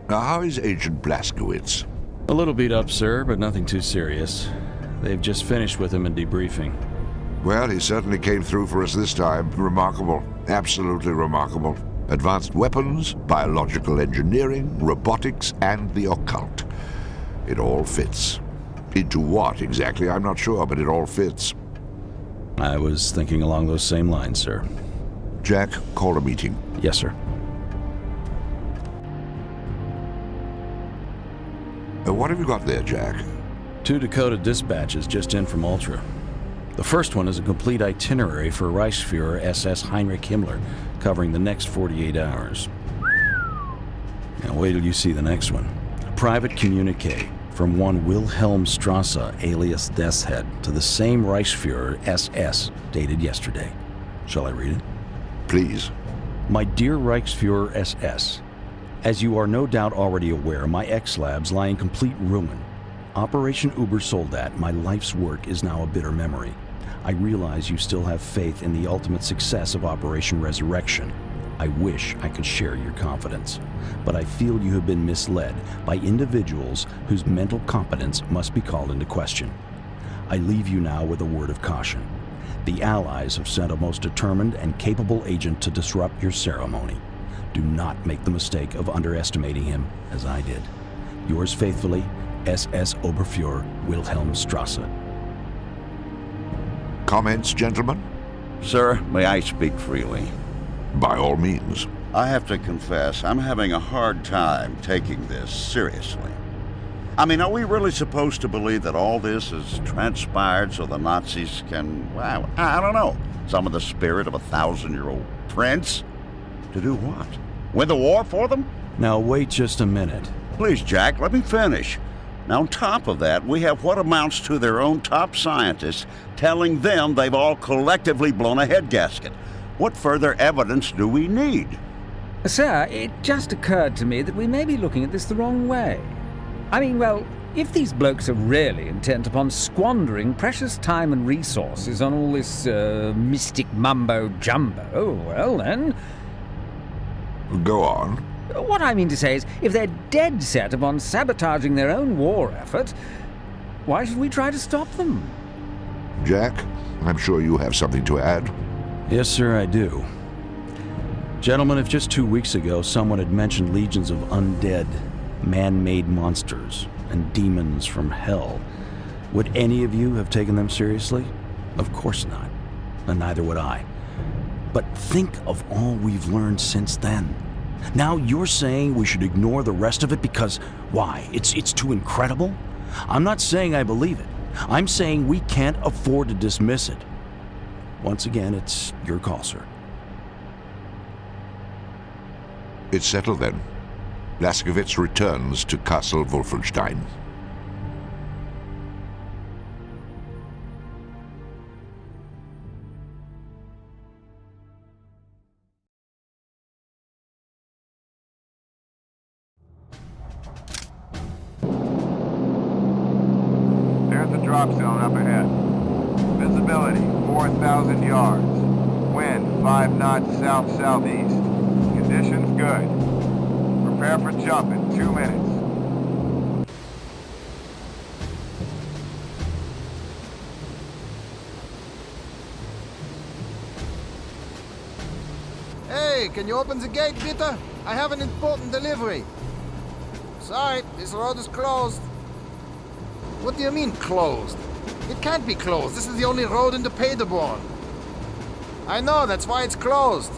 Now, how is Agent Blazkowicz? A little beat up, sir, but nothing too serious. They've just finished with him in debriefing. Well, he certainly came through for us this time. Remarkable. Absolutely remarkable. Advanced weapons, biological engineering, robotics, and the occult. It all fits. Into what exactly, I'm not sure, but it all fits. I was thinking along those same lines, sir. Jack, call a meeting. Yes, sir. What have you got there, Jack? 2 decoded dispatches just in from Ultra. The first one is a complete itinerary for Reichsfuhrer SS Heinrich Himmler, covering the next 48 hours. Now wait till you see the next one. A private communique from one Wilhelm Strasse, alias Deathshead, to the same Reichsfuhrer SS, dated yesterday. Shall I read it? Please. My dear Reichsfuhrer SS, as you are no doubt already aware, my X-Labs lie in complete ruin. Operation Ubersoldat, my life's work, is now a bitter memory. I realize you still have faith in the ultimate success of Operation Resurrection. I wish I could share your confidence, but I feel you have been misled by individuals whose mental competence must be called into question. I leave you now with a word of caution. The Allies have sent a most determined and capable agent to disrupt your ceremony. Do not make the mistake of underestimating him, as I did. Yours faithfully, SS Oberfuhrer Wilhelm Strasse. Comments, gentlemen? Sir, may I speak freely? By all means. I have to confess, I'm having a hard time taking this seriously. I mean, are we really supposed to believe that all this has transpired so the Nazis can, well, I don't know, summon the spirit of a 1,000-year-old prince? To do what? Win the war for them? Now wait just a minute. Please, Jack, let me finish. Now, on top of that, we have what amounts to their own top scientists telling them they've all collectively blown a head gasket. What further evidence do we need? Sir, it just occurred to me that we may be looking at this the wrong way. I mean, well, if these blokes are really intent upon squandering precious time and resources on all this mystic mumbo-jumbo, well then... Go on. What I mean to say is, if they're dead set upon sabotaging their own war effort, why should we try to stop them? Jack, I'm sure you have something to add. Yes, sir, I do. Gentlemen, if just 2 weeks ago someone had mentioned legions of undead, man-made monsters and demons from hell, would any of you have taken them seriously? Of course not, and neither would I. But think of all we've learned since then. Now you're saying we should ignore the rest of it because, why, it's too incredible? I'm not saying I believe it. I'm saying we can't afford to dismiss it. Once again, it's your call, sir. It's settled then. Blazkowicz returns to Castle Wolfenstein. There's the drop zone up ahead. Visibility 4,000 yards. Wind 5 knots south-southeast. Conditions good. Prepare for jump in 2 minutes. Hey, can you open the gate, bitte? I have an important delivery. Sorry, this road is closed. What do you mean, closed? It can't be closed. This is the only road into Paderborn. I know, that's why it's closed.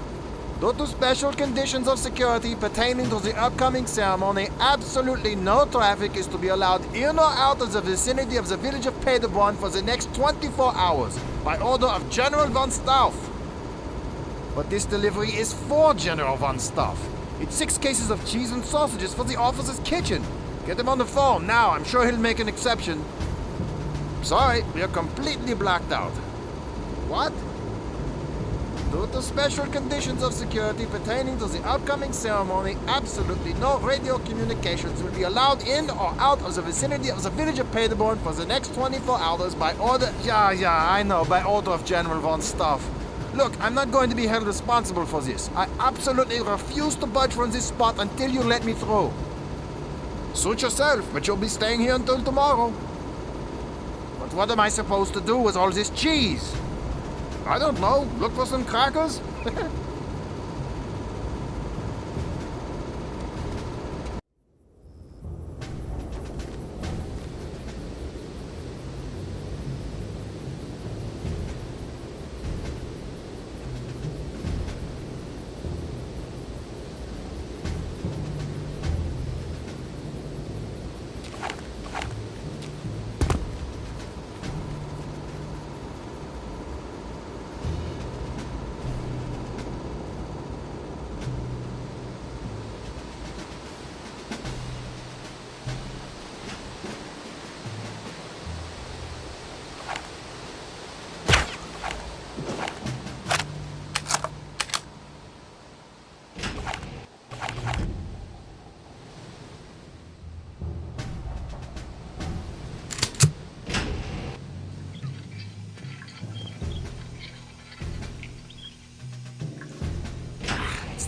Due to special conditions of security pertaining to the upcoming ceremony, absolutely no traffic is to be allowed in or out of the vicinity of the village of Paderborn for the next 24 hours, by order of General von Stauff. But this delivery is for General von Stauff. It's 6 cases of cheese and sausages for the officer's kitchen. Get him on the phone now. I'm sure he'll make an exception. Sorry, we are completely blacked out. What? Due to special conditions of security pertaining to the upcoming ceremony, absolutely no radio communications will be allowed in or out of the vicinity of the village of Paderborn for the next 24 hours by order... Yeah, I know, by order of General von Stauff. Look, I'm not going to be held responsible for this. I absolutely refuse to budge from this spot until you let me through. Suit yourself, but you'll be staying here until tomorrow. But what am I supposed to do with all this cheese? I don't know. Look for some crackers?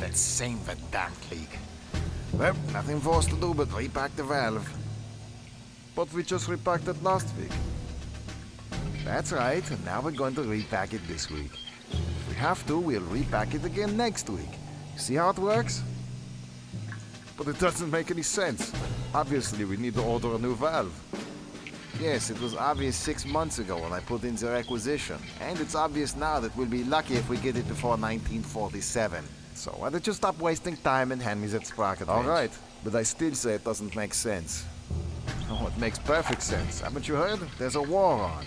That same verdammt leak. Well, nothing for us to do but repack the valve. But we just repacked it last week. That's right, and now we're going to repack it this week. If we have to, we'll repack it again next week. See how it works? But it doesn't make any sense. Obviously, we need to order a new valve. Yes, it was obvious 6 months ago when I put in the requisition. And it's obvious now that we'll be lucky if we get it before 1947. So why don't you stop wasting time and hand me that sprocket wrench? All right, but I still say it doesn't make sense. Oh, it makes perfect sense. Haven't you heard? There's a war on.